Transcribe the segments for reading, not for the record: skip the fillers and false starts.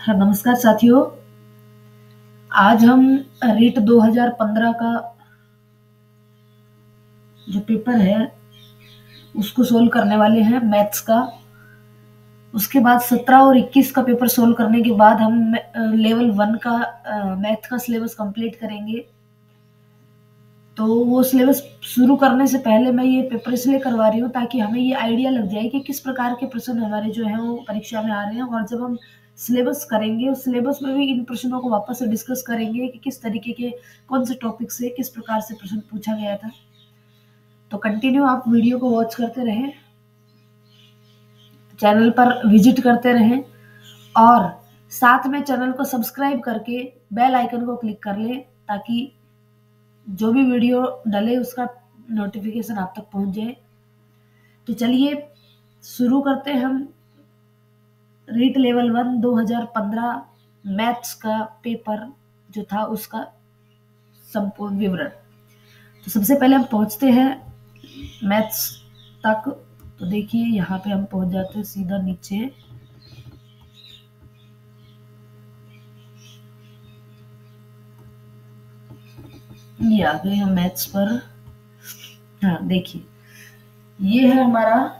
हाँ, नमस्कार साथियों। आज हम रीट 2015 का जो पेपर है उसको सोल्व करने वाले हैं, मैथ्स का। उसके बाद 17 और 21 का पेपर सोल्व करने के बाद हम लेवल 1 का मैथ का सिलेबस कंप्लीट करेंगे। तो वो सिलेबस शुरू करने से पहले मैं ये पेपर इसलिए करवा रही हूँ ताकि हमें ये आइडिया लग जाए कि किस प्रकार के प्रश्न हमारे जो हैं वो परीक्षा में आ रहे हैं, और जब हम सिलेबस करेंगे उस सिलेबस में भी इन प्रश्नों को वापस से डिस्कस करेंगे कि किस तरीके के कौन से टॉपिक से किस प्रकार से प्रश्न पूछा गया था। तो कंटिन्यू आप वीडियो को वॉच करते रहें, चैनल पर विजिट करते रहें और साथ में चैनल को सब्सक्राइब करके बेल आइकन को क्लिक कर लें ताकि जो भी वीडियो डले उसका नोटिफिकेशन आप तक पहुंच जाए। तो चलिए शुरू करते हैं हम रीट लेवल 1 2015 मैथ्स का पेपर जो था उसका संपूर्ण विवरण। तो सबसे पहले हम पहुंचते हैं मैथ्स तक। तो देखिए यहाँ पे हम पहुंच जाते हैं सीधा नीचे। ये आ गए हम मैथ्स पर। हाँ देखिए, ये है हमारा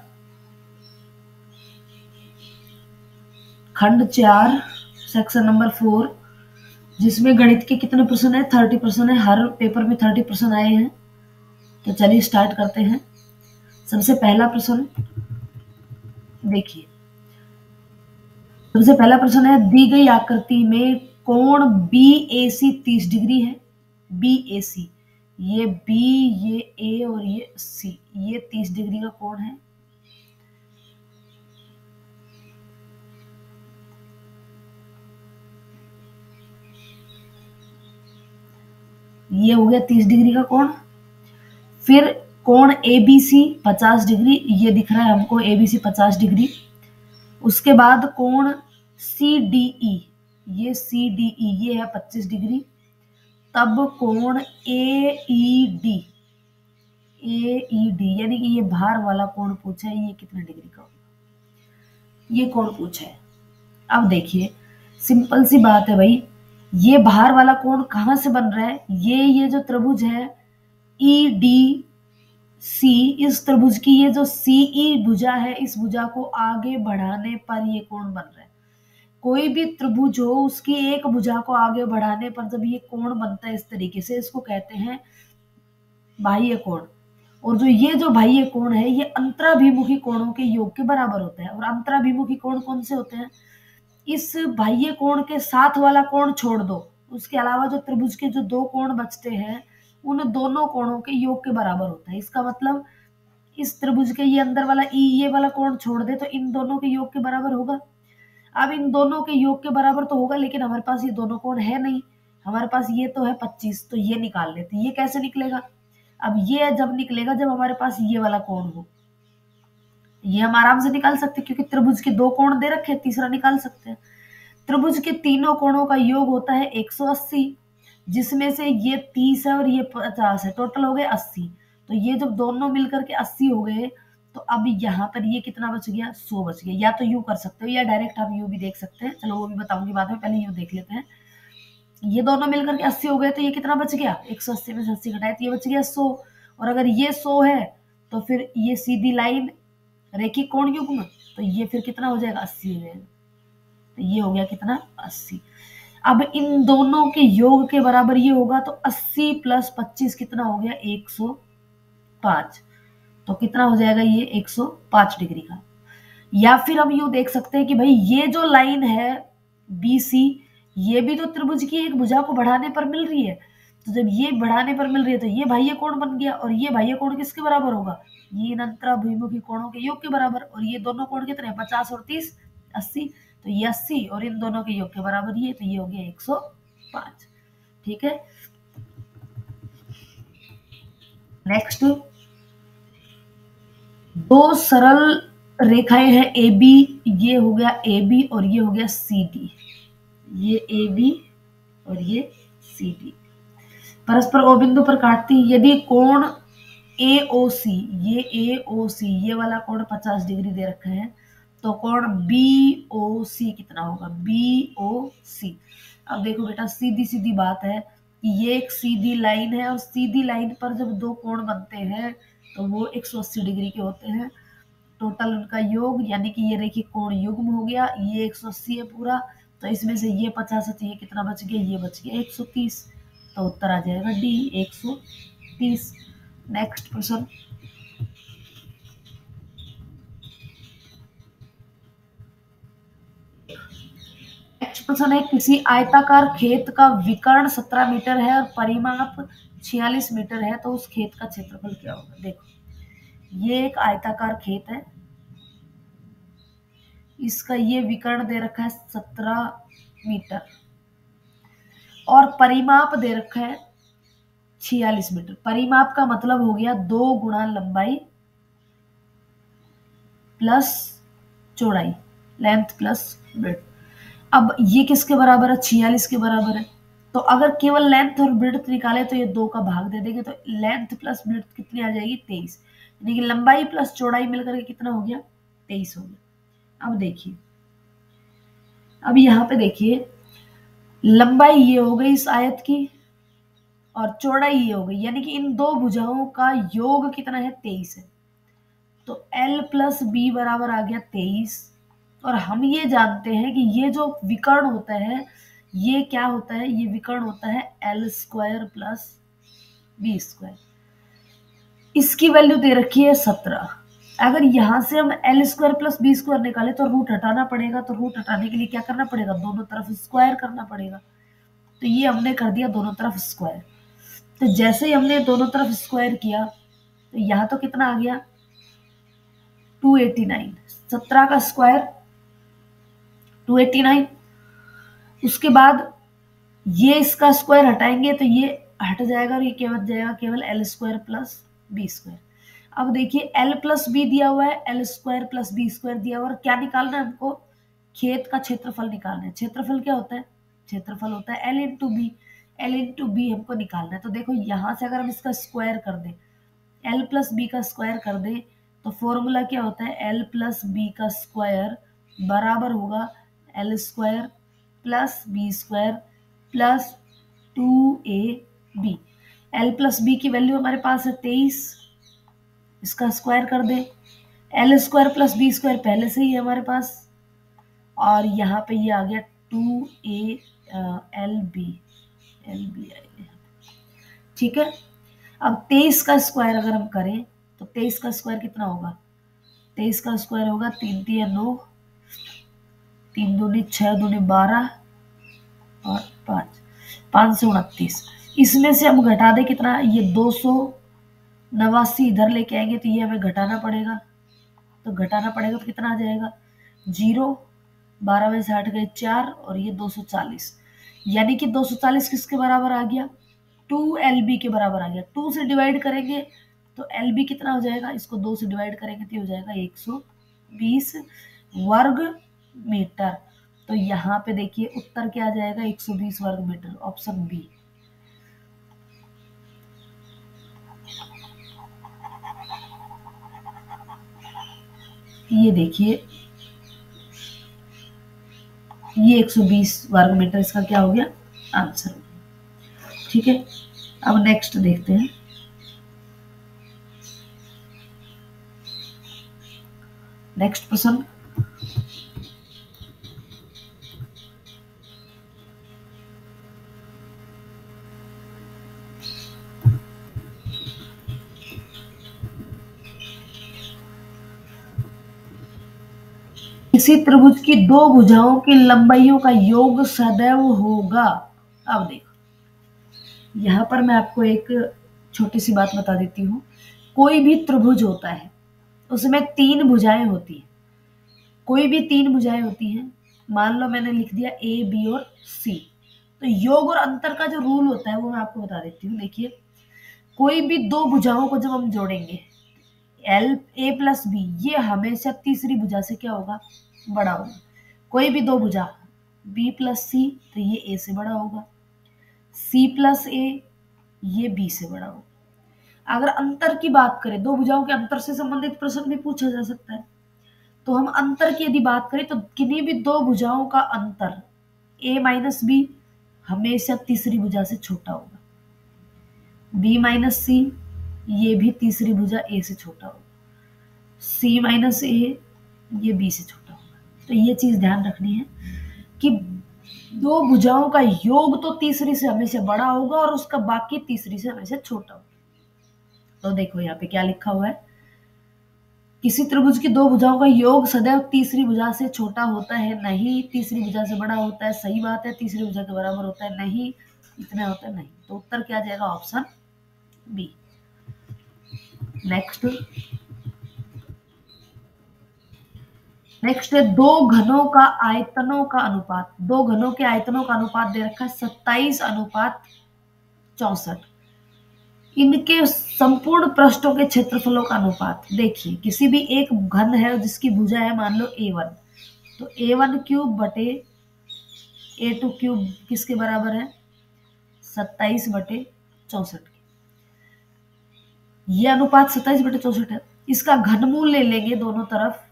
खंड 4 सेक्शन नंबर 4, जिसमें गणित के कितने प्रश्न है? 30 प्रश्न है। हर पेपर में 30 प्रश्न आए हैं। तो चलिए स्टार्ट करते हैं। सबसे पहला प्रश्न देखिए, सबसे पहला प्रश्न है, दी गई आकृति में कोण BAC 30 डिग्री है। BAC, ये B, ये A और ये C, ये 30 डिग्री का कोण है। ये हो गया 30 डिग्री का कोण। फिर कोण ABC 50 डिग्री, ये दिख रहा है हमको ABC 50 डिग्री। उसके बाद कोण CDE, ये CDE ये है 25 डिग्री। तब कोण AED, यानी कि ये भार वाला कोण पूछा है, ये कितने डिग्री का होगा, ये कोण पूछा है। अब देखिए सिंपल सी बात है भाई, ये भार वाला कोण कहां से बन रहा है? ये जो त्रिभुज है EDC, इस त्रिभुज की ये जो CE भुजा है, इस भुजा को आगे बढ़ाने पर ये कोण बन रहा है। कोई भी त्रिभुज हो उसकी एक भुजा को आगे बढ़ाने पर जब ये कोण बनता है इस तरीके से, इसको कहते हैं बाह्य कोण। और जो बाह्य कोण है ये अंतराभिमुखी कोणों के योग के बराबर होता है। और अंतराभिमुखी कोण कौन से होते हैं? इस बाह्य कोण के साथ वाला कोण छोड़ दो, उसके अलावा जो त्रिभुज के जो दो कोण बचते हैं उन दोनों कोणों के योग के बराबर होता है। इसका मतलब इस त्रिभुज के ये अंदर वाला ये वाला कोण छोड़ दे तो इन दोनों के योग के बराबर होगा। अब इन दोनों के योग के बराबर तो होगा, लेकिन हमारे पास ये दोनों कोण है नहीं, हमारे पास ये तो है 25, तो ये निकाल लेते। ये कैसे निकलेगा? अब ये जब निकलेगा जब हमारे पास ये वाला कोण हो, ये हम आराम से निकाल सकते हैं क्योंकि त्रिभुज के दो कोण दे रखे हैं, तीसरा निकाल सकते हैं। त्रिभुज के तीनों कोणों का योग होता है 180, जिसमें से ये 30 है और ये 50 है, टोटल हो गए 80। तो ये जब दोनों मिलकर के 80 हो गए तो अब यहाँ पर ये कितना बच गया? 100 बच गया। या तो यूं कर सकते हो या डायरेक्ट हम यूं भी देख सकते हैं, चलो वो भी बताऊंगी बाद में, पहले यूं देख लेते हैं। ये दोनों मिलकर के 80 हो गए तो ये कितना बच गया? 180 में से 80 घटाए तो ये बच गया 100। और अगर ये 100 है तो फिर ये सीधी लाइन रेखिक कोण युग्म, तो ये फिर कितना हो जाएगा? 80 हो जाएगा। तो ये हो गया कितना? 80। अब इन दोनों के योग के बराबर ये होगा, तो 80 प्लस 25 कितना हो गया? 105। तो कितना हो जाएगा ये? 105 डिग्री का। या फिर हम यूं देख सकते हैं कि भाई ये जो लाइन है BC, ये भी तो त्रिभुज की एक भुजा को बढ़ाने पर मिल रही है। तो जब ये बढ़ाने पर मिल रही है तो ये बाह्य कोण बन गया, और ये बाह्य कोण किसके बराबर होगा? ये इन अंतराभिमुखी कोणों के योग के बराबर। और ये दोनों कोण कितने हैं? 50 और 30, 80। तो ये 80 और इन दोनों के योग के बराबर ये, तो ये हो गया 105। ठीक है, नेक्स्ट, दो सरल रेखाएं हैं AB, ये हो गया AB और ये हो गया CD। ये AB और ये CD परस्पर O बिंदु पर काटती। यदि कोण AOC, ये AOC ये वाला कोण 50 डिग्री दे रखा है, तो कोण बी ओ सी कितना होगा, बी ओ सी। अब देखो बेटा, सीधी सीधी बात है कि ये एक सीधी लाइन है और सीधी लाइन पर जब दो कोण बनते हैं तो वो 180 डिग्री के होते हैं। टोटल उनका योग यानी कि ये देखिए कोण युग्म हो गया, ये 180 है पूरा, तो इसमें से ये 50 है तो ये कितना बच गया, ये बच गया 130। तो उत्तर आ जाएगा D 130। Next question. Next question है, किसी आयताकार खेत का विकर्ण 17 मीटर है और परिमाप 46 मीटर है, तो उस खेत का क्षेत्रफल क्या होगा। देखो ये एक आयताकार खेत है, इसका ये विकर्ण दे रखा है 17 मीटर और परिमाप दे रखा है 46 मीटर। परिमाप का मतलब हो गया 2 गुणा लंबाई प्लस चौड़ाई, लेंथ प्लस ब्रेड्थ। अब ये किसके बराबर है, 46 के बराबर है। तो अगर केवल लेंथ और ब्रेड्थ निकाले तो ये 2 का भाग दे देंगे, तो लेंथ प्लस ब्रेड्थ कितनी आ जाएगी, 23। यानी कि लंबाई प्लस चौड़ाई मिलकर के कितना हो गया, 23 हो गया। अब देखिए, अब यहाँ पे देखिए, लंबाई ये हो गई इस आयत की और चौड़ाई ये हो गई, यानी कि इन दो भुजाओं का योग कितना है, 23 है। तो L प्लस बी बराबर आ गया 23। और हम ये जानते हैं कि ये जो विकर्ण होता है ये क्या होता है, ये विकर्ण होता है L square plus B square. इसकी वैल्यू दे रखी है 17। अगर यहां से हम L square plus B square निकाले तो रूट हटाना पड़ेगा, तो रूट हटाने के लिए क्या करना पड़ेगा, दोनों तरफ स्क्वायर करना पड़ेगा। तो ये हमने कर दिया दोनों तरफ स्क्वायर। तो जैसे ही हमने दोनों तरफ स्क्वायर किया तो यहाँ तो कितना आ गया 289, 17 का स्क्वायर 289। उसके बाद ये इसका स्क्वायर हटाएंगे तो ये हट जाएगा और ये क्या बच जाएगा, केवल l square plus B square. अब देखिए एल प्लस बी दिया हुआ है, l square plus B square दिया हुआ है, क्या निकालना है हमको, खेत का क्षेत्रफल निकालना है। क्षेत्रफल क्या होता है, क्षेत्रफल होता है l into b. L into b हमको निकालना है। तो देखो यहां से अगर हम इसका स्क्वायर कर दें, एल प्लस बी का स्क्वायर कर दें, तो फॉर्मूला क्या होता है, एल प्लस बी का स्क्वायर बराबर होगा L square plus B square plus 2ab। L plus B की वैल्यू हमारे पास है 23, इसका स्क्वायर कर दे। L square plus B square पहले से ही है हमारे पास, और यहाँ पे ये आ गया 2a आएगा। ठीक है। अब 23 का स्क्वायर अगर हम करें तो 23 का स्क्वायर कितना होगा, 23 का स्क्वायर होगा 3 3 9, 3 दूनी 6 दूनी 12 और 5 से 29। इसमें से हम घटा दे कितना, ये 289 इधर लेके आएंगे तो ये हमें घटाना पड़ेगा। तो घटाना पड़ेगा तो कितना आ जाएगा, 0, 12 में से हट गए 4 और ये 240। यानी कि 240 किसके बराबर आ गया, 2LB के बराबर आ गया। 2 से डिवाइड करेंगे तो LB कितना हो जाएगा, इसको 2 से डिवाइड करेंगे तो हो जाएगा 120 वर्ग मीटर। तो यहाँ पे देखिए उत्तर क्या आ जाएगा, 120 वर्ग मीटर, ऑप्शन बी। ये देखिए ये 120 वर्ग मीटर इसका क्या हो गया, आंसर। ठीक है। अब नेक्स्ट देखते हैं। नेक्स्ट क्वेश्चन, किसी त्रिभुज की दो भुजाओं की लंबाइयों का योग सदैव होगा। अब देखो यहाँ पर मैं आपको एक छोटी सी बात बता देती हूँ। कोई भी त्रिभुज होता है उसमें 3 भुजाएं होती हैं, कोई भी 3 भुजाएं होती हैं। मान लो मैंने लिख दिया ए बी और सी। तो योग और अंतर का जो रूल होता है वो मैं आपको बता देती हूँ। देखिए कोई भी दो भुजाओं को जब हम जोड़ेंगे, एल ए प्लस बी, ये हमेशा तीसरी भुजा से क्या होगा, बड़ा होगा। कोई भी दो भुजा बी प्लस सी तो ये ए से बड़ा होगा, सी प्लस ए ये बी से बड़ा होगा। अगर अंतर की बात करें, दो भुजाओं के अंतर से संबंधित प्रश्न भी पूछा जा सकता है। तो हम अंतर की यदि बात करें तो किन्हीं भी दो भुजाओं का अंतर a माइनस बी हमेशा तीसरी भुजा से छोटा होगा, b माइनस सी ये भी तीसरी भुजा a से छोटा होगा, c माइनस ए ये b से छोटा होगा। तो ये चीज ध्यान रखनी है कि दो भुजाओं का योग तो तीसरी से हमेशा बड़ा होगा और उसका बाकी तीसरी से हमेशा छोटा होगा। तो देखो यहाँ पे क्या लिखा हुआ है, किसी त्रिभुज की दो भुजाओं का योग सदैव तीसरी भुजा से छोटा होता है, नहीं तीसरी भुजा से बड़ा होता है, सही बात है, तीसरी भुजा के बराबर होता है, नहीं इतना होता है, नहीं। तो उत्तर क्या जाएगा, ऑप्शन बी। नेक्स्ट है दो घनों का आयतनों का अनुपात। दो घनों के आयतनों का अनुपात दे रखा है 27:64। इनके संपूर्ण पृष्ठों के क्षेत्रफलों का अनुपात देखिए, किसी भी एक घन है जिसकी भुजा है मान लो a1, तो a1 क्यूब बटे a2 क्यूब किसके बराबर है, 27/64। ये अनुपात 27/64 है। इसका घनमूल ले लेंगे दोनों तरफ,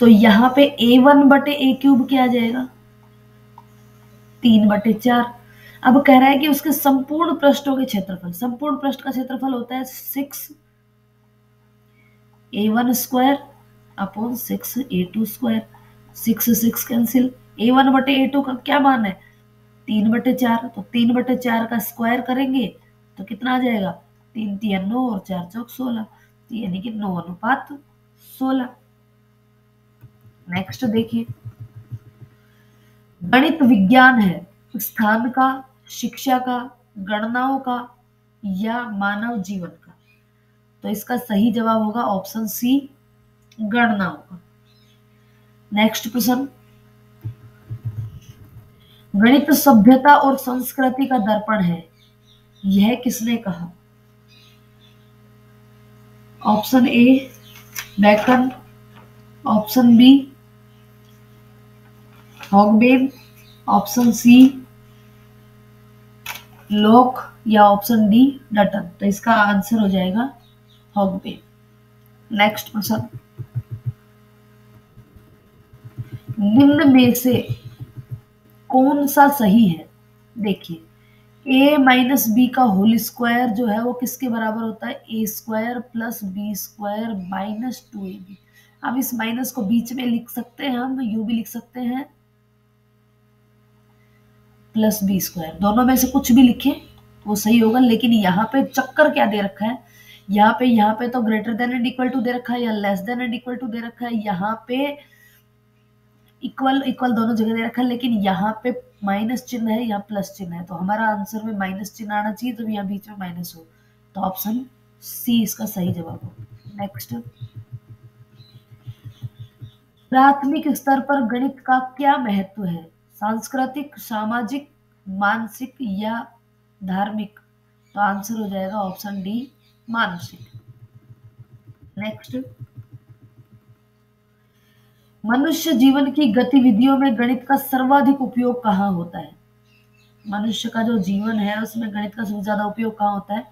तो यहाँ पे a1/a³ क्या आ जाएगा, 3/4। अब कह रहा है कि उसके संपूर्ण पृष्ठों के क्षेत्रफल, संपूर्ण पृष्ठ का क्षेत्रफल होता है 6a1² upon 6a2²। 6 cancel, a1/a2 का क्या मान है 3/4, तो 3/4 का स्क्वायर करेंगे तो कितना आ जाएगा, 3 3 9 और 4 चौक 16, यानी कि 9:16। नेक्स्ट देखिए, गणित विज्ञान है स्थान का, शिक्षा का, गणनाओं का या मानव जीवन का। तो इसका सही जवाब होगा ऑप्शन सी, गणनाओं का। नेक्स्ट प्रश्न, गणित सभ्यता और संस्कृति का दर्पण है, यह किसने कहा। Option A Bacon, option B Hogben, option C Locke या ऑप्शन डी डटन। तो इसका आंसर हो जाएगा हॉगबेन। नेक्स्ट प्रश्न, निम्न में से कौन सा सही है। देखिए, a माइनस बी का होल स्क्वायर जो है वो किसके बराबर होता है, a² plus b² minus 2ab। अब इस माइनस को बीच में लिख सकते हैं हम, यू भी लिख सकते हैं, प्लस b², दोनों में से कुछ भी लिखे वो सही होगा। लेकिन यहाँ पे चक्कर क्या दे रखा है, यहाँ पे तो greater than and equal to दे रखा है या less than and equal to दे रखा है, यहाँ पे इक्वल इक्वल दोनों जगह दे रखा है, लेकिन यहाँ पे माइनस चिन्ह है, यहाँ प्लस चिन्ह है, तो हमारा आंसर में माइनस चिन्ह आना चाहिए, तो यहाँ बीच में माइनस हो, तो ऑप्शन सी इसका सही जवाब हो। नेक्स्ट, प्राथमिक स्तर पर गणित का क्या महत्व है, सांस्कृतिक, सामाजिक, मानसिक या धार्मिक। तो आंसर हो जाएगा ऑप्शन डी, मानसिक। नेक्स्ट, मनुष्य जीवन की गतिविधियों में गणित का सर्वाधिक उपयोग कहाँ होता है। मनुष्य का जो जीवन है उसमें गणित का सबसे ज्यादा उपयोग कहाँ होता है,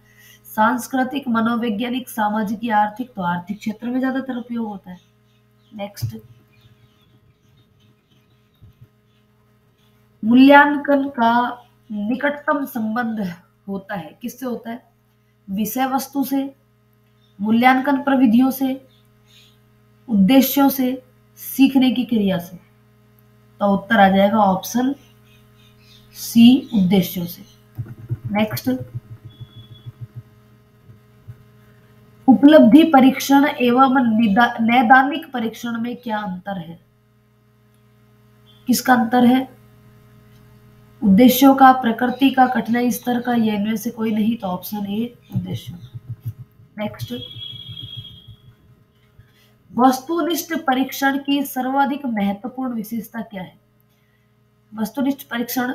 सांस्कृतिक, मनोवैज्ञानिक, सामाजिक या आर्थिक। तो आर्थिक क्षेत्र में ज्यादातर उपयोग होता है। नेक्स्ट, मूल्यांकन का निकटतम संबंध होता है, किससे होता है, विषय वस्तु से, मूल्यांकन प्रविधियों से, उद्देश्यों से, सीखने की क्रिया से। तो उत्तर आ जाएगा ऑप्शन सी, उद्देश्यों से। नेक्स्ट, उपलब्धि परीक्षण एवं नैदानिक परीक्षण में क्या अंतर है, किसका अंतर है, उद्देश्यों का, प्रकृति का, कठिनाई स्तर का, या इनमें से कोई नहीं। तो ऑप्शन ए, उद्देश्यों। नेक्स्ट, वस्तुनिष्ठ परीक्षण की सर्वाधिक महत्वपूर्ण विशेषता क्या है। वस्तुनिष्ठ परीक्षण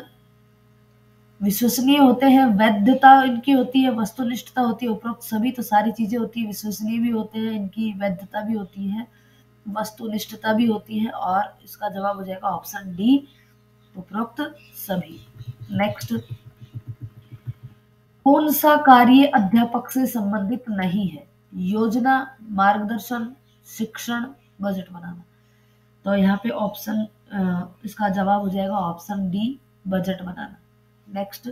विश्वसनीय होते हैं, वैधता इनकी होती है, वस्तुनिष्ठता होती है, उपरोक्त सभी तो सारी चीजें होती है, विश्वसनीय भी होते हैं, इनकी वैधता भी होती है, वस्तुनिष्ठता भी होती है, और इसका जवाब हो जाएगा ऑप्शन डी, उपरोक्त सभी। नेक्स्ट, कौन सा कार्य अध्यापक से संबंधित नहीं है, योजना, मार्गदर्शन, शिक्षण, बजट बनाना। तो यहाँ पे ऑप्शन इसका जवाब हो जाएगा ऑप्शन डी, बजट बनाना। नेक्स्ट,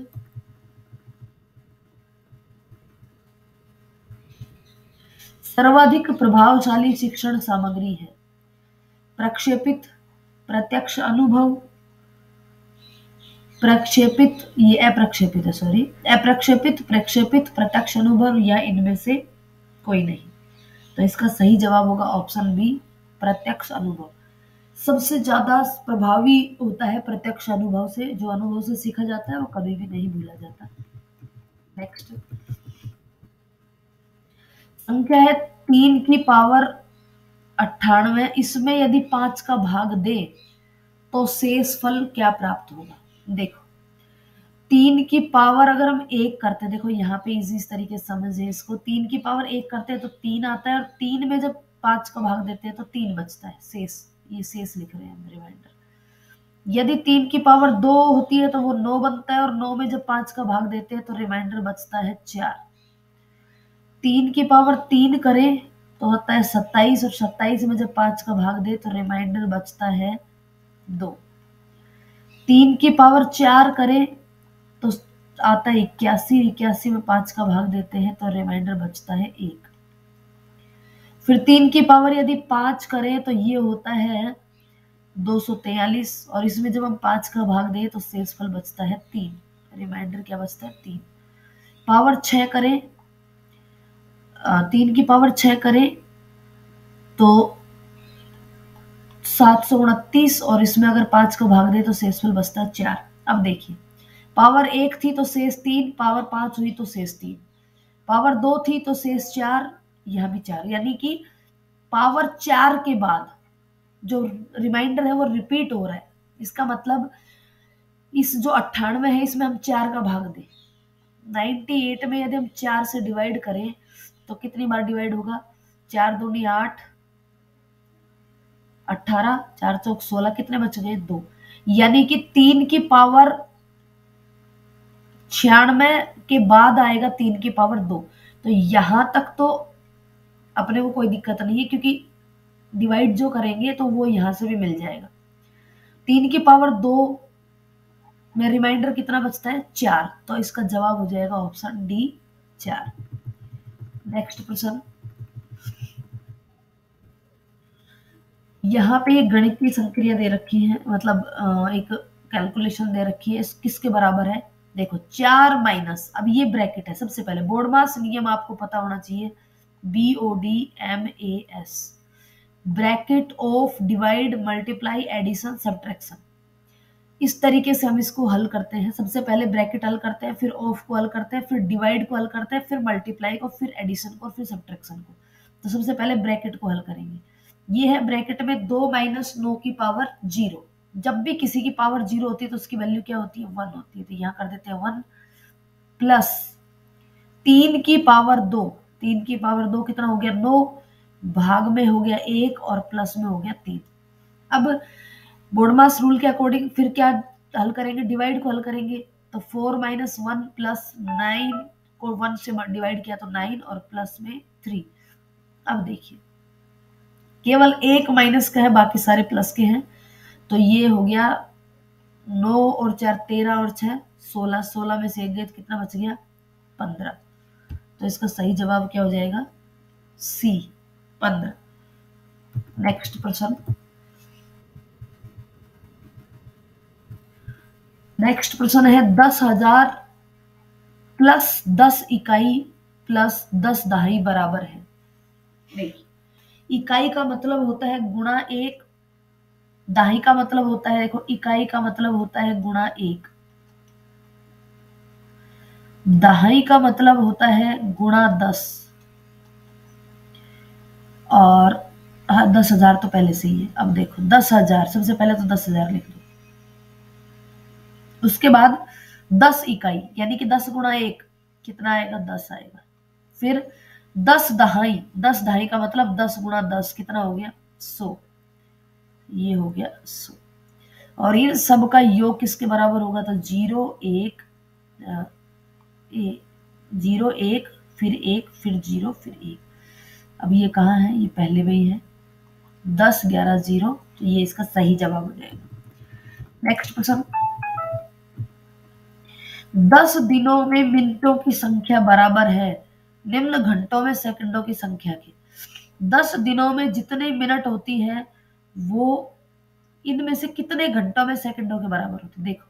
सर्वाधिक प्रभावशाली शिक्षण सामग्री है प्रक्षेपित, प्रत्यक्ष अनुभव, प्रक्षेपित, ये अप्रक्षेपित है, सॉरी, अप्रक्षेपित, प्रक्षेपित, प्रत्यक्ष अनुभव या इनमें से कोई नहीं। तो इसका सही जवाब होगा ऑप्शन बी, प्रत्यक्ष अनुभव। सबसे ज्यादा प्रभावी होता है प्रत्यक्ष अनुभव से, जो अनुभव से सीखा जाता है वो कभी भी नहीं भूला जाता। नेक्स्ट, संख्या है 3 की पावर 98, इसमें यदि 5 का भाग दे तो शेष फल क्या प्राप्त होगा। देखो, 3 की पावर अगर हम 1 करते हैं, देखो यहाँ पे इजी इस तरीके से समझे इसको, 3 की पावर 1 करते हैं तो 3 आता है, और 3 में जब 5 का भाग देते हैं तो 3 बचता है शेष। ये शेष लिख रहे हैं हम, रिमाइंडर। यदि 3 की पावर 2 होती है तो वो 9 बनता है, और 9 में जब 5 का भाग देते हैं तो रिमाइंडर बचता है 4। 3 की पावर 3 करें तो होता है 27, और 27 में जब 5 का भाग दे तो रिमाइंडर बचता है 2। 3 की पावर 4 करें तो आता है 81, 81 में 5 का भाग देते हैं तो रिमाइंडर बचता है 1। फिर 3 की पावर यदि 5 करें तो ये होता है 243, और इसमें जब हम 5 का भाग दें तो शेषफल बचता है 3। रिमाइंडर क्या बचता है 3। पावर 6 करें, 3 की पावर 6 करें तो 729, और इसमें अगर 5 का भाग दे तो शेषफल बचता है 4। अब देखिए, पावर 1 थी तो शेष 3, पावर 5 हुई तो शेष 3, पावर 2 थी तो शेष 4, यह भी 4, यानी कि पावर 4 के बाद जो रिमाइंडर है वो रिपीट हो रहा है। इसका मतलब इस जो 98 है इसमें हम 4 का भाग दें, 98 में यदि हम 4 से डिवाइड करें तो कितनी बार डिवाइड होगा, 4 दूनी 8, 18, 4 चौक 16, कितने बच गए 2, यानी कि 3 की पावर 96 के बाद आएगा 3 की पावर 2। तो यहां तक तो अपने को कोई दिक्कत नहीं है, क्योंकि डिवाइड जो करेंगे तो वो यहां से भी मिल जाएगा। 3 की पावर 2 में रिमाइंडर कितना बचता है 4, तो इसका जवाब हो जाएगा ऑप्शन डी, 4। नेक्स्ट प्रश्न, यहाँ पे एक गणितीय संक्रिया दे रखी है, मतलब एक कैलकुलेशन दे रखी है, किसके बराबर है। देखो 4 माइनस, अब ये ब्रैकेट है, सबसे पहले बोर्डमास नियम आपको पता होना चाहिए, BODMAS, bracket of divide multiply addition subtraction. इस तरीके से हम इसको हल करते हैं, सबसे पहले ब्रैकेट हल करते हैं, फिर ऑफ को हल करते हैं, फिर डिवाइड को हल करते हैं, फिर मल्टीप्लाई को, फिर एडिशन को, फिर सब्ट्रैक्शन को। तो सबसे पहले ब्रैकेट को हल करेंगे। ये है ब्रैकेट में 2 माइनस 9 की पावर 0। जब भी किसी की पावर 0 होती है तो उसकी वैल्यू क्या होती है 1 होती है, तो यहाँ कर देते हैं 1, प्लस 3 की पावर 2, 3 की पावर 2 कितना हो गया 9, भाग में हो गया 1, और प्लस में हो गया 3। अब बोर्डमास रूल के अकॉर्डिंग फिर क्या हल करेंगे, डिवाइड को हल करेंगे, तो 4 माइनस 1 प्लस 9 को 1 से डिवाइड किया तो 9, और प्लस में 3। अब देखिए, केवल एक माइनस का है, बाकी सारे प्लस के हैं, तो ये हो गया 9 और 4 13 और 6 16, 16 में से एक गए तो कितना बच गया 15। तो इसका सही जवाब क्या हो जाएगा, सी, 15। नेक्स्ट प्रश्न, नेक्स्ट प्रश्न है 10,000 प्लस 10 इकाई प्लस 10 दहाई बराबर है। देखिए, इकाई का मतलब होता है गुणा 1, दहाई का मतलब होता है, देखो इकाई का मतलब होता है गुणा 1, दहाई का मतलब होता है गुणा 10, और 10,000 तो पहले से ही है। अब देखो 10,000, सबसे पहले तो 10,000 लिख दो, उसके बाद 10 इकाई यानी कि 10 गुणा 1 कितना आएगा 10 आएगा, फिर 10 दहाई, 10 दहाई का मतलब 10 गुणा 10 कितना हो गया 100, ये हो गया 100, और इन सब का योग किसके बराबर होगा, तो 0 1 0 1 फिर 1 फिर 0 फिर 1, अब ये कहाँ है, ये पहले में ही है, 10 11 0, तो ये इसका सही जवाब हो जाएगा। नेक्स्ट क्वेश्चन, 10 दिनों में मिनटों की संख्या बराबर है निम्न घंटों में सेकंडों की संख्या के। 10 दिनों में जितने मिनट होती है वो इनमें से कितने घंटों में सेकंडों के बराबर होती है। देखो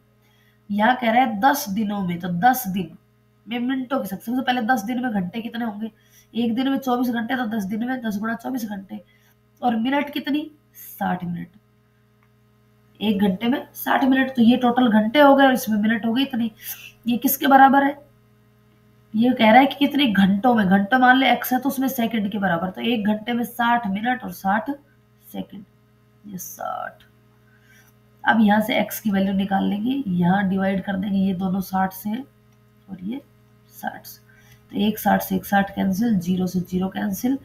यहाँ कह रहा है 10 दिनों में, तो 10 दिन में मिनटों की संख्या। सबसे पहले 10 दिन में घंटे कितने होंगे, एक दिन में 24 घंटे, तो 10 दिन में 10 गुणा 24 घंटे। और मिनट कितनी, 60 मिनट। एक घंटे में 60 मिनट, तो ये टोटल घंटे हो गए और इसमें मिनट हो गई इतनी। ये किसके बराबर है, ये कह रहा है कि कितने घंटों में, घंटों मान ले x है तो उसमें सेकंड के बराबर, तो एक घंटे में 60 मिनट और 60 सेकंड, ये 60। अब यहाँ से x की वैल्यू निकाल लेंगे, यहाँ डिवाइड कर देंगे, ये दोनों 60 से और ये 60 से, तो एक 60 से एक 60 कैंसिल, 0 से 0 कैंसिल,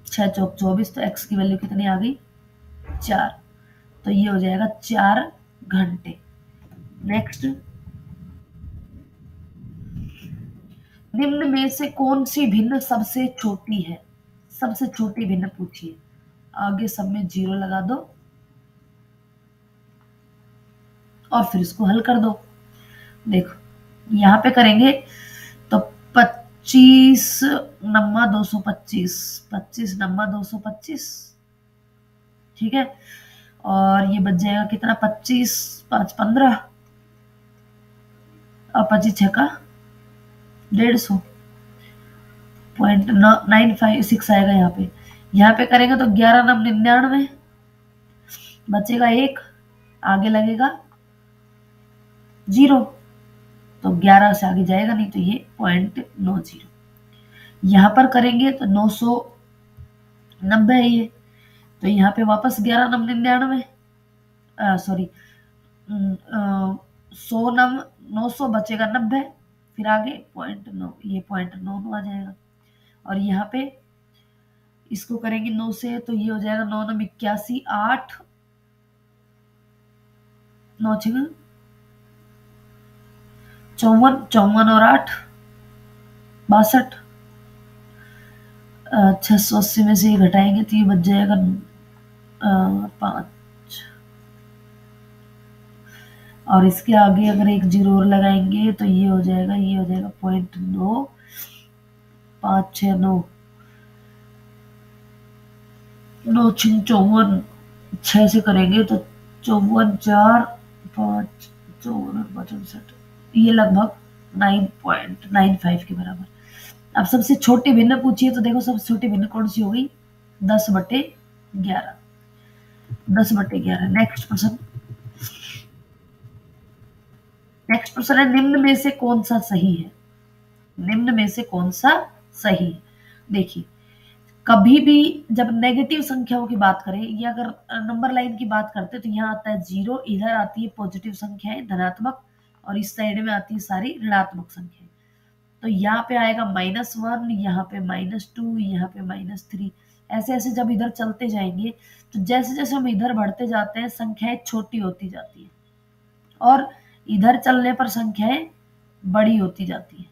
6 चौक 24, तो x की वैल्यू कितनी आ गई, 4। तो ये हो जाएगा 4 घंटे। नेक्स्ट, निम्न में से कौन सी भिन्न सबसे छोटी है, सबसे छोटी भिन्न पूछिए। आगे सब में 0 लगा दो और फिर इसको हल कर दो। देखो यहाँ पे करेंगे तो 25 नम्मा 225, 25 नम्मा 225, ठीक है। और ये बच जाएगा कितना, 25 5 15, और 25 6 का 150, 0.956 आएगा यहाँ पे। यहाँ पे करेंगे तो 11 नम 99, बचेगा 1, आगे लगेगा 0, तो 11 से आगे जाएगा नहीं, तो ये 0.90। यहाँ पर करेंगे तो 990 है ये, तो यहाँ पे वापस 11 नम 99, सॉरी 100 नम 900, बचेगा 90, फिर आगे 0.9, ये 0.99 आ जाएगा। और यहाँ पे इसको करेंगे 9 से, तो ये हो जाएगा 9 नम 81, 8 9 6 54, 54 और 8 62, 680 में से ये घटाएंगे तो ये बच जाएगा 5, और इसके आगे अगर एक 0 और लगाएंगे तो ये हो जाएगा, ये हो जाएगा 0.9 5 6 9 9 6 54, 6 से करेंगे तो 54 4 5 54 65, ये लगभग 9.95 के बराबर। अब सबसे छोटी भिन्न पूछिए, तो देखो सबसे छोटी भिन्न कौन सी होगी, 10/11, 10/11। नेक्स्ट क्वेश्चन, नेक्स्ट क्वेश्चन है, निम्न में से कौन सा सही है, निम्न में से कौन सा सही है। देखिए कभी भी जब नेगेटिव संख्याओं की बात करें या अगर नंबर लाइन की बात करते हैं तो यहाँ आता है 0, इधर आती है पॉजिटिव संख्याएं धनात्मक, और इस साइड में आती है सारी ऋणात्मक संख्याएं। तो यहाँ पे आएगा -1, यहाँ पे -2, यहाँ पे -3। ऐसे ऐसे जब इधर चलते जाएंगे तो जैसे जैसे हम इधर बढ़ते जाते हैं संख्याएं छोटी होती जाती है, और इधर चलने पर संख्याएं बड़ी होती जाती है।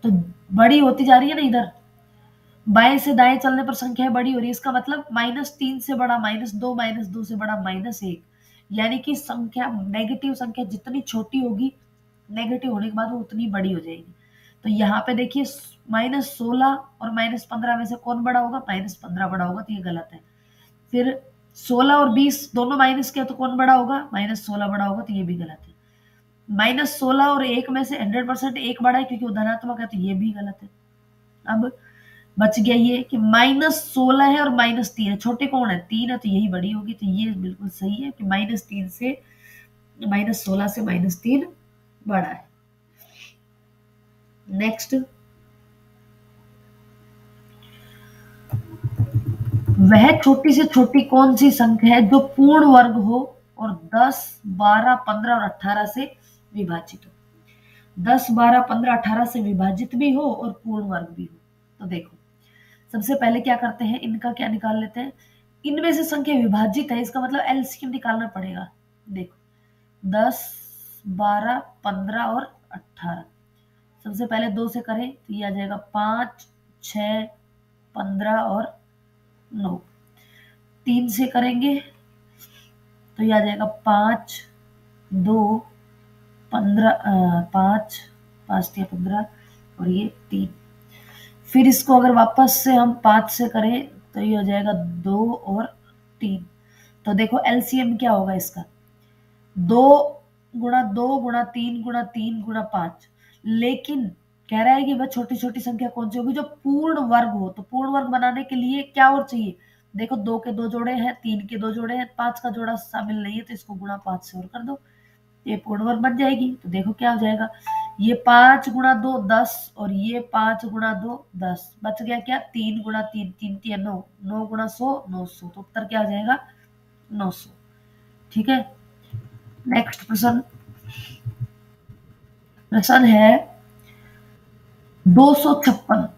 तो बड़ी होती जा रही है ना, इधर बाएं से दाएं चलने पर संख्याएं बड़ी हो रही है, इसका मतलब -3 से बड़ा -2, -2 से बड़ा -1, यानी कि संख्या, नेगेटिव संख्या जितनी छोटी होगी नेगेटिव होने के बाद वो उतनी बड़ी हो जाएगी। तो यहाँ पे देखिए -16 और -15 में से कौन बड़ा होगा, -15 बड़ा होगा, तो ये गलत है। फिर 16 और 20 दोनों माइनस किया तो कौन बड़ा होगा, -16 बड़ा होगा, तो ये भी गलत है। -16 और 1 में से 100% 1 बड़ा है क्योंकि वो धनात्मक है, तो ये भी गलत है। अब बच गया ये कि -16 है और -3 है, छोटे कौन है, 3 है, तो यही बड़ी होगी, तो ये बिल्कुल सही है कि -3 से -16 से -3 बड़ा है। नेक्स्ट, वह छोटी से छोटी कौन सी संख्या है जो पूर्ण वर्ग हो और 10 12 15 और 18 से विभाजित हो, 10 12 15 18 से विभाजित भी हो और पूर्ण वर्ग भी हो। तो देखो सबसे पहले क्या करते हैं, इनका क्या निकाल लेते हैं, इनमें से संख्या विभाजित है, इसका मतलब एलसीएम निकालना पड़ेगा। देखो 10 12 15 और 18, सबसे पहले 2 से करें तो ये आ जाएगा 5 6 15 और 9, 3 से करेंगे तो ये आ जाएगा 5, 2, 15, 5, 5 या 15 और ये 3। फिर इसको अगर वापस से हम 5 से करें तो ये हो जाएगा 2 और 3। तो देखो एलसीएम क्या होगा इसका, 2 गुणा 2 गुणा 3 गुणा 3 गुणा 5। लेकिन कह रहा है कि वह छोटी छोटी संख्या कौन सी होगी जो पूर्ण वर्ग हो। तो पूर्ण वर्ग बनाने के लिए क्या और चाहिए, देखो 2 के 2 जोड़े हैं, 3 के 2 जोड़े हैं, 5 का जोड़ा शामिल नहीं है तो इसको गुणा 5 से और कर दो, ये पूर्ण वर्ग बन जाएगी। तो देखो क्या हो जाएगा, ये 5 गुणा 2 10 और ये 5 गुणा 2 10, बच गया क्या 3 गुणा 3, 3 3 9, 9 गुणा 100 900, तो उत्तर क्या हो जाएगा 900। ठीक है, नेक्स्ट प्रश्न, प्रश्न है 256।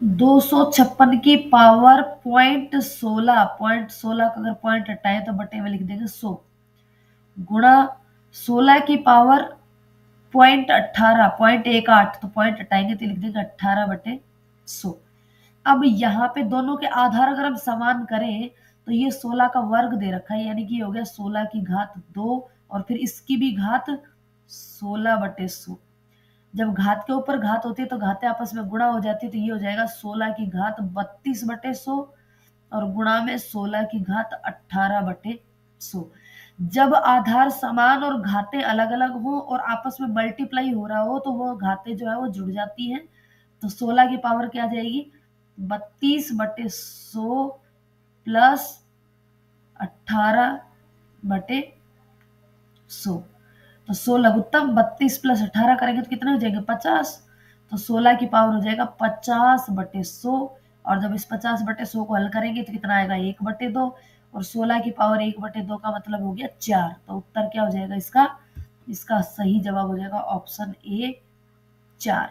256 की पावर .16 का अगर पॉइंट हटाए तो बटे में लिख देंगे 100, गुणा 16 की पावर .18 तो पॉइंट हटाएंगे तो लिख देंगे 18/100। अब यहाँ पे दोनों के आधार अगर हम समान करें तो ये 16 का वर्ग दे रखा है, यानी कि हो गया 16 की घात 2 और फिर इसकी भी घात 16/100। जब घात के ऊपर घात होती है तो घातें आपस में गुणा हो जाती है, तो ये हो जाएगा 16 की घात 32/100 और गुणा में 16 की घात 18/100। जब आधार समान और घातें अलग अलग हो और आपस में मल्टीप्लाई हो रहा हो तो वो घातें जो है वो जुड़ जाती हैं। तो 16 की पावर क्या आ जाएगी, 32/100 प्लस 18/100। तो 100 लघुत्तम, 32 प्लस 18 करेंगे तो कितने हो जाएंगे 50। तो 16 की पावर हो जाएगा 50/100 और जब इस 50/100 को हल करेंगे तो कितना आएगा 1/2 और 16 की पावर 1/2 का मतलब हो गया 4। तो उत्तर क्या हो जाएगा इसका, इसका सही जवाब हो जाएगा option A 4,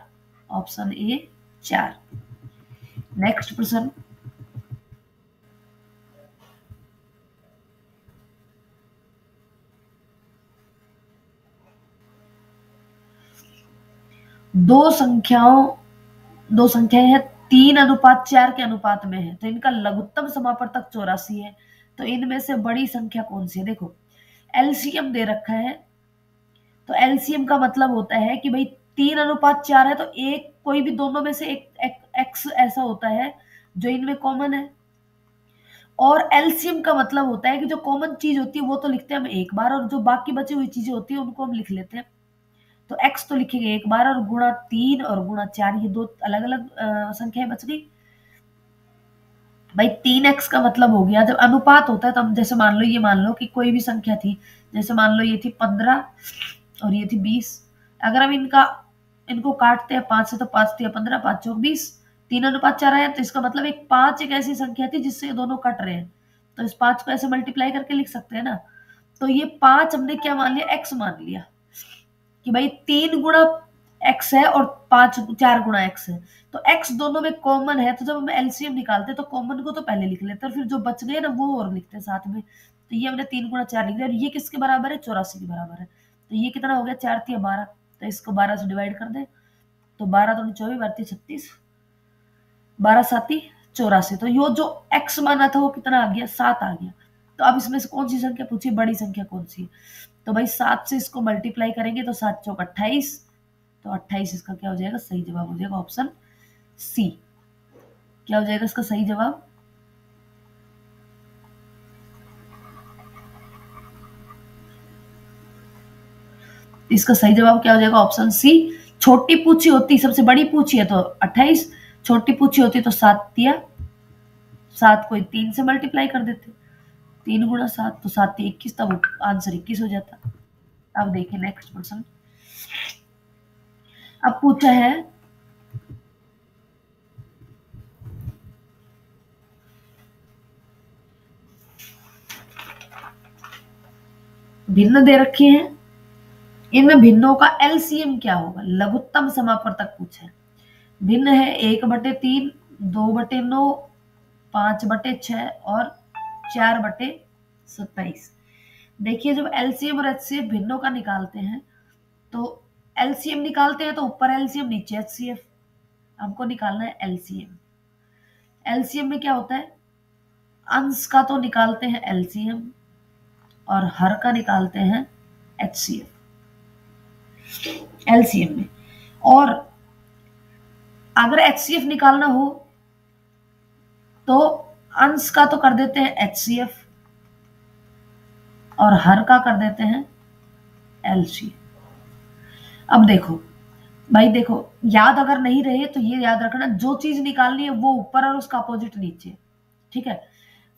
option A 4। Next प्रश्न, दो संख्याएं हैं 3:4 के अनुपात में है तो इनका लघुत्तम समापवर्तक 84 है। तो इनमें से बड़ी संख्या कौन सी है, देखो एलसीएम दे रखा है। तो एलसीएम का मतलब होता है कि भाई 3:4 है तो एक कोई भी दोनों में से एक एक्स ऐसा होता है जो इनमें कॉमन है। और एलसीएम का मतलब होता है कि जो कॉमन चीज होती है वो तो लिखते हैं हम एक बार और जो बाकी बची हुई चीजें होती है उनको हम लिख लेते हैं। तो x तो लिखेंगे एक बार और गुणा 3 और गुणा 4 ये दो अलग अलग संख्याएं बच गई। भाई 3x का मतलब हो गया, जब अनुपात होता है तो हम जैसे मान लो ये मान लो कि कोई भी संख्या थी, जैसे मान लो ये थी 15 और ये थी 20। अगर हम इनको काटते हैं 5 से तो 5 3 15 5 चौक 20, 3:4 आया तो इसका मतलब एक 5 एक ऐसी संख्या थी जिससे ये दोनों कट रहे हैं। तो इस 5 को ऐसे मल्टीप्लाई करके लिख सकते हैं ना। तो ये 5 हमने क्या मान लिया, x मान लिया कि भाई 3 गुणा x है और 4 गुणा x है। तो x दोनों में कॉमन है तो जब हम एलसीएम निकालते हैं तो कॉमन को तो पहले लिख लेते हैं और फिर जो बच गए ना वो और लिखते हैं साथ में। तो ये हमने 3 गुणा 4 लिख दिया और ये किसके बराबर है 84 के बराबर है। तो ये कितना हो गया 4 3 12, तो इसको 12 से डिवाइड कर दे तो 12 दूनी 24 12 36, 12 7 84। तो यो जो x माना था वो कितना आ गया 7 आ गया। तो अब इसमें से कौन सी संख्या पूछी, बड़ी संख्या कौन सी है। तो भाई 7 से इसको मल्टीप्लाई करेंगे तो 7 चौक 28, तो 28 इसका क्या हो जाएगा सही जवाब हो जाएगा ऑप्शन सी। क्या हो जाएगा इसका सही जवाब, इसका सही जवाब क्या हो जाएगा ऑप्शन सी। छोटी पूछी होती, सबसे बड़ी पूछी है तो 28, छोटी पूछी होती तो 7 दिया, 7 को 3 से मल्टीप्लाई कर देते, 3 गुणा 7 तो 7 21, तब आंसर 21 हो जाता। अब देखिए नेक्स्ट क्वेश्चन, अब पूछा है भिन्न दे रखे हैं, इन भिन्नों का एलसीएम क्या होगा, लघुत्तम समापवर्तक पूछा है। भिन्न है 1/3, 2/9, 5/6 और 4/27। देखिए जब एलसीएम और एचसीएफ भिन्नों का निकालते हैं तो एलसीएम निकालते हैं तो ऊपर एलसीएम नीचे एचसीएफ, हमको निकालना है एलसीएम। एलसीएम में क्या होता है, अंश का तो निकालते हैं एलसीएम और हर का निकालते हैं एचसीएफ एलसीएम में। और अगर एचसीएफ निकालना हो तो अंश का तो कर देते हैं एचसीएफ और हर का कर देते हैं एलसीएफ। अब देखो भाई, देखो याद अगर नहीं रहे तो ये याद रखना, जो चीज निकालनी है वो ऊपर और उसका अपोजिट नीचे, ठीक है।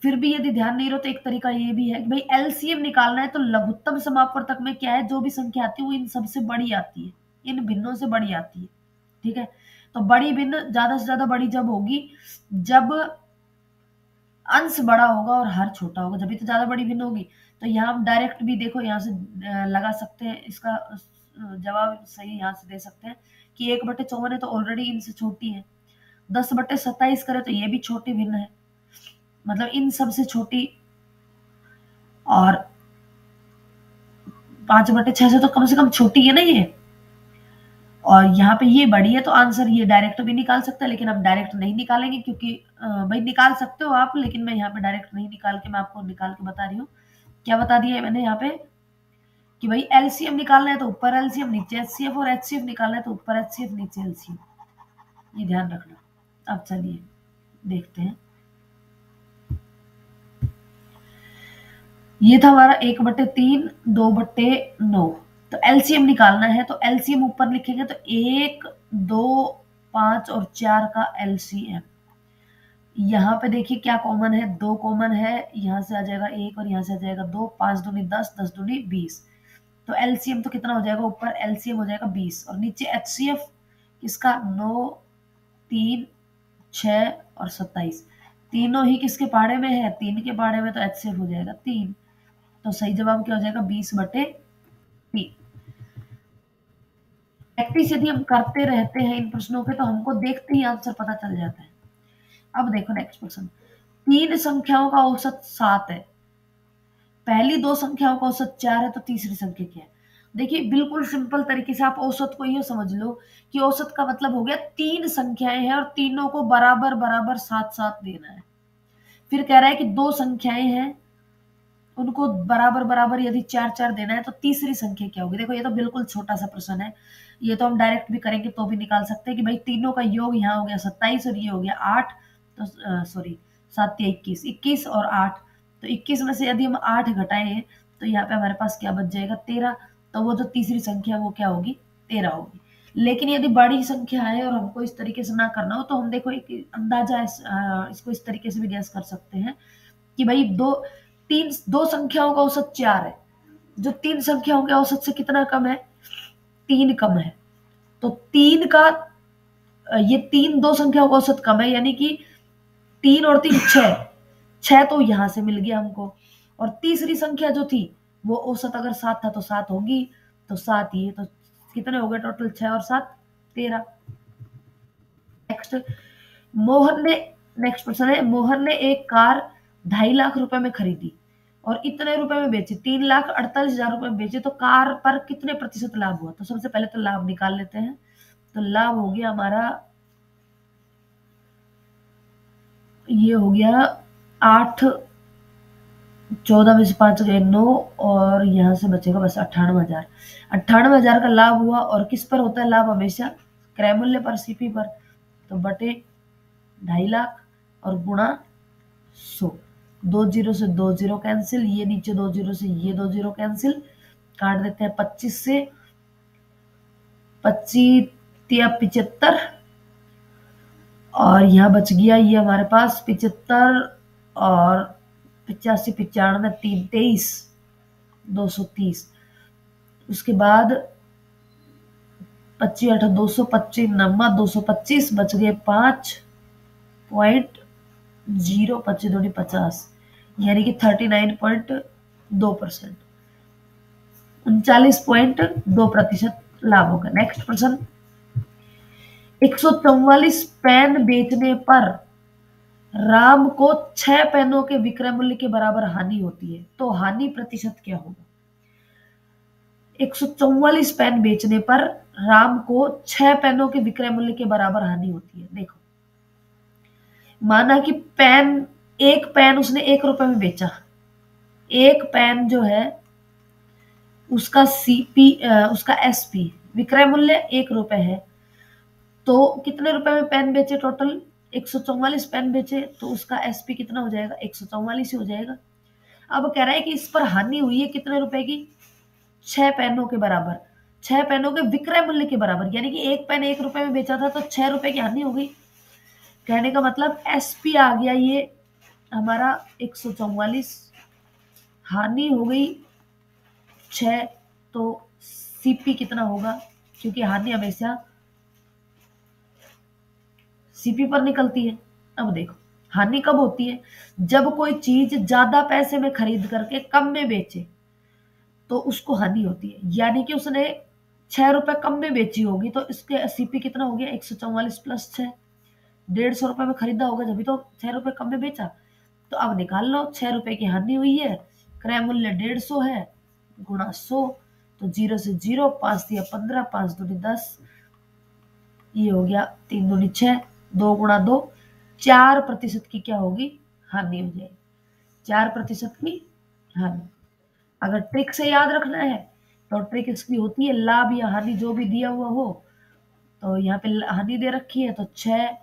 फिर भी यदि ध्यान नहीं रहो तो एक तरीका ये भी है कि भाई एलसीएम निकालना है तो लघुत्तम समापवर्तक में क्या है, जो भी संख्या आती है वो इन सबसे बड़ी आती है, इन भिन्नों से बड़ी आती है, ठीक है। तो बड़ी भिन्न ज्यादा से ज्यादा बड़ी जब होगी जब अंश बड़ा होगा और हर छोटा होगा, जब भी तो ज्यादा बड़ी भिन्न होगी। तो यहाँ हम डायरेक्ट भी देखो यहाँ से लगा सकते हैं, इसका जवाब सही यहाँ से दे सकते हैं कि 1/54 है तो ऑलरेडी इनसे छोटी है। 10/27 करे तो ये भी छोटी भिन्न है, मतलब इन सबसे छोटी। और 5/6 से तो कम से कम छोटी है ना ये, और यहाँ पे ये बड़ी है, तो आंसर ये डायरेक्ट भी निकाल सकते हैं, लेकिन हम डायरेक्ट नहीं निकालेंगे क्योंकि भाई निकाल सकते हो आप, लेकिन मैं यहाँ पे डायरेक्ट नहीं निकाल के, मैं आपको निकाल के बता रही हूँ। क्या बता दिया है मैंने यहाँ पे कि भाई एलसीएम निकालना है तो ऊपर एलसीएम नीचे एचसीएफ, और एचसीएफ निकालना है तो ऊपर एचसीएफ नीचे एलसीएम, ये ध्यान रखना। अब चलिए देखते हैं, ये था हमारा 1/3 2/9। तो एलसीएम निकालना है तो एलसीएम ऊपर लिखेंगे तो 1 2 5 और 4 का एलसीएम। यहाँ पे देखिए क्या कॉमन है, 2 कॉमन है, यहाँ से आ जाएगा 1 और यहाँ से आ जाएगा 2, 5 दूनी 10, 10 दूनी 20। तो एलसीएम तो कितना हो जाएगा, ऊपर एलसीएम हो जाएगा 20 और नीचे एचसीएफ किसका, 9 3 6 और 27, तीनों ही किसके पहाड़े में है, 3 के पहाड़े में, तो एचसीएफ हो जाएगा 3। तो सही जवाब क्या हो जाएगा, 20/3। प्रैक्टिस यदि हम करते रहते हैं इन प्रश्नों के तो हमको देखते ही आंसर पता चल जाता है। अब देखो नेक्स्ट क्वेश्चन, 3 संख्याओं का औसत 7 है, पहली 2 संख्याओं का औसत 4 है, तो तीसरी संख्या क्या है। देखिए बिल्कुल सिंपल तरीके से आप औसत को ये समझ लो कि औसत का मतलब हो गया 3 संख्याएं हैं और तीनों को बराबर बराबर साथ साथ देना है। फिर कह रहा है कि 2 संख्याएं हैं, उनको बराबर बराबर यदि 4 4 देना है तो तीसरी संख्या क्या होगी। देखो ये तो बिल्कुल छोटा सा प्रश्न है, ये तो हम डायरेक्ट भी करेंगे तो भी निकाल सकते हैं कि भाई तीनों का योग यहाँ हो गया 27 और ये हो गया 8, तो सॉरी 7 या 21, 21 और 8, तो 21 में से यदि हम 8 घटाएं तो यहाँ पे हमारे पास क्या बच जाएगा, 13। तो वो जो तीसरी संख्या वो क्या होगी, 13 होगी। लेकिन यदि बड़ी संख्या है और हमको इस तरीके से ना करना हो तो हम देखो एक अंदाजा इसको इस तरीके से भी गैस कर सकते हैं कि भाई दो संख्याओं का औसत 4 है, जो 3 संख्याओं के औसत से कितना कम है, 3 कम है। तो 3 का ये 3 2 संख्याओं का औसत कम है, यानी कि 3 और 3 6, 6 तो यहां से मिल गया हमको। और तीसरी संख्या जो थी वो औसत अगर 7 था तो 7 होगी, तो 7 ये, तो कितने हो गए टोटल, 6 और 7 13। नेक्स्ट मोहन ने नेक्स्ट प्रश्न है, मोहन ने एक कार 2.5 लाख रुपए में खरीदी और इतने रुपए में बेची, 3,48,000 रुपए में बेची, तो कार पर कितने प्रतिशत लाभ हुआ। तो सबसे पहले तो लाभ निकाल लेते हैं, तो लाभ हो गया हमारा, ये हो गया 8, 14 में से 5 गए 9 और यहाँ से बचेगा बस 98,000। 98,000 का लाभ हुआ, और किस पर होता है लाभ, हमेशा क्रय मूल्य पर, सीपी पर। तो बटे 2.5 लाख और गुणा 100, 2 जीरो से 2 जीरो कैंसिल, ये नीचे 2 जीरो से ये 2 जीरो कैंसिल, काट देते हैं 25 से, 25 या 75, और यहाँ बच गया ये हमारे पास 75 और 85 95 3 23 230। उसके बाद 25 8 225 9 225, बच गए 5.0, 25 2 50, यानी कि 39.2%, 39.2% लाभ होगा। नेक्स्ट प्रश्न, 144 पेन बेचने पर राम को 6 पेनों के विक्रय मूल्य के बराबर हानि होती है, तो हानि प्रतिशत क्या होगा। 144 पेन बेचने पर राम को 6 पेनों के विक्रय मूल्य के बराबर हानि होती है। देखो माना कि पेन, एक पेन उसने 1 रुपए में बेचा, एक पेन जो है उसका उसका एसपी विक्रय मूल्य 1 रुपए है, तो कितने रुपए में पेन बेचे टोटल? 144 पेन बेचे, तो उसका एसपी कितना हो जाएगा? 144 ही हो जाएगा। अब कह रहा है कि इस पर हानि हुई है कितने रुपए की? 6 पेनों के बराबर, 6 पेनों के विक्रय मूल्य के बराबर, यानी कि एक पेन 1 रुपए में बेचा था तो 6 रुपए की हानि हो गई। कहने का मतलब एसपी आ गया ये हमारा 144, हानि हो गई 6, तो सीपी कितना होगा? क्योंकि हानि हमेशा सीपी पर निकलती है। अब देखो, हानि कब होती है? जब कोई चीज ज्यादा पैसे में खरीद करके कम में बेचे तो उसको हानि होती है। यानी कि उसने 6 रुपए कम में बेची होगी तो इसके सीपी कितना हो गया? 144 प्लस 6, 150 रुपए में खरीदा होगा जब तो 6 रुपए कम में बेचा। तो अब निकाल लो, 6 रुपए की हानि हुई है, क्रय मूल्य 150 है, गुणा 100, तो 0 से 0, 5 दिया 15, 5 दूनी 10, ये हो गया 3 दूनी 6, 2 गुणा 2, 4% की क्या होगी? हानि हो जाएगी, 4% की हानि। अगर ट्रिक से याद रखना है तो ट्रिक इसकी होती है लाभ या हानि जो भी दिया हुआ हो, तो यहाँ पे हानि दे रखी है तो 6।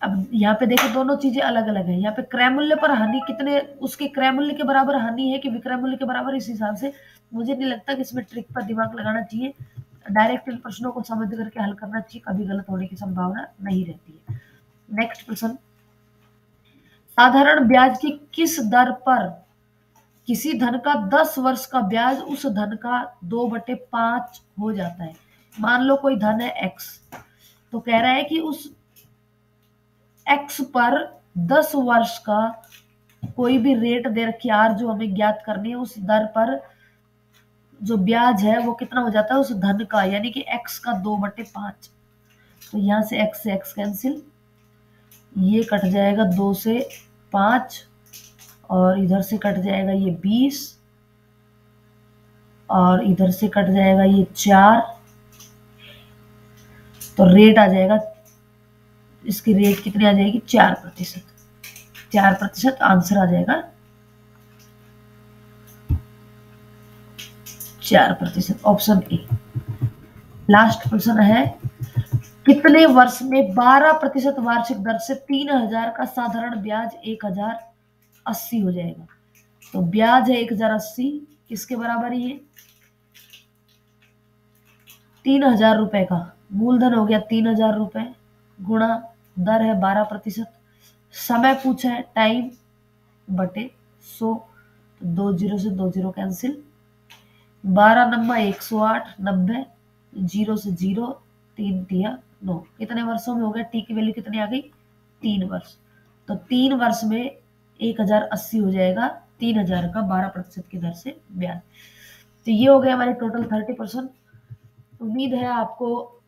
अब यहाँ पे देखो दोनों चीजें अलग अलग है। यहाँ पे क्रय मूल्य पर हानि कितने, उसके क्रय मूल्य के बराबर हानि है कि विक्रय मूल्य के बराबर, इस हिसाब से मुझे नहीं लगता कि इसमें ट्रिक पर दिमाग लगाना चाहिए। डायरेक्ट इन प्रश्नों को समझ करके हल करना चाहिए, कभी गलत होने की संभावना नहीं रहती है। नेक्स्ट प्रश्न, साधारण ब्याज की किस दर पर किसी धन का 10 वर्ष का ब्याज उस धन का 2/5 हो जाता है? मान लो कोई धन है एक्स, तो कह रहा है कि उस एक्स पर 10 वर्ष का कोई भी रेट दे रखी आर जो हमें ज्ञात करनी है, उस दर पर जो ब्याज है वो कितना हो जाता है उस धन का, यानी कि एक्स का 2/5। तो यहां से एक्स कैंसिल, ये कट जाएगा 2 से 5, और इधर से कट जाएगा ये 20, और इधर से कट जाएगा ये 4, तो रेट आ जाएगा, इसकी रेट कितनी आ जाएगी? 4%। 4% आंसर आ जाएगा 4%, ऑप्शन ए। लास्ट प्रश्न है, कितने वर्ष में 12% वार्षिक दर से 3000 का साधारण ब्याज 1080 हो जाएगा? तो ब्याज है 1080, किसके बराबर ही है? 3000 रुपए का मूलधन हो गया 3000 रुपए, गुणा दर है 12%, समय पूछा है टाइम बटे 100, तो 2 0 से 2 0 कैंसिल, 12 नंबर 108, 90, 0 से 0, 3 दिया 9, कितने वर्षों में हो गया? टी की वैल्यू कितनी आ गई? 3 वर्ष। तो 3 वर्ष में 1080 हो जाएगा 3000 का 12% की दर से ब्याज। तो ये हो गया हमारे टोटल 30%। उम्मीद है आपको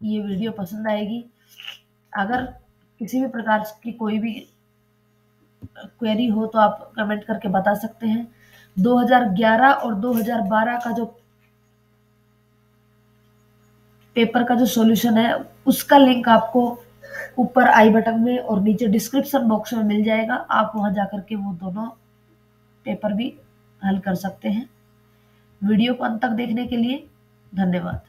ये वीडियो पसंद आएगी। अगर किसी भी प्रकार की कोई भी क्वेरी हो तो आप कमेंट करके बता सकते हैं। 2011 और 2012 का जो पेपर का जो सॉल्यूशन है उसका लिंक आपको ऊपर आई बटन में और नीचे डिस्क्रिप्शन बॉक्स में मिल जाएगा। आप वहां जाकर के वो दोनों पेपर भी हल कर सकते हैं। वीडियो को अंत तक देखने के लिए धन्यवाद।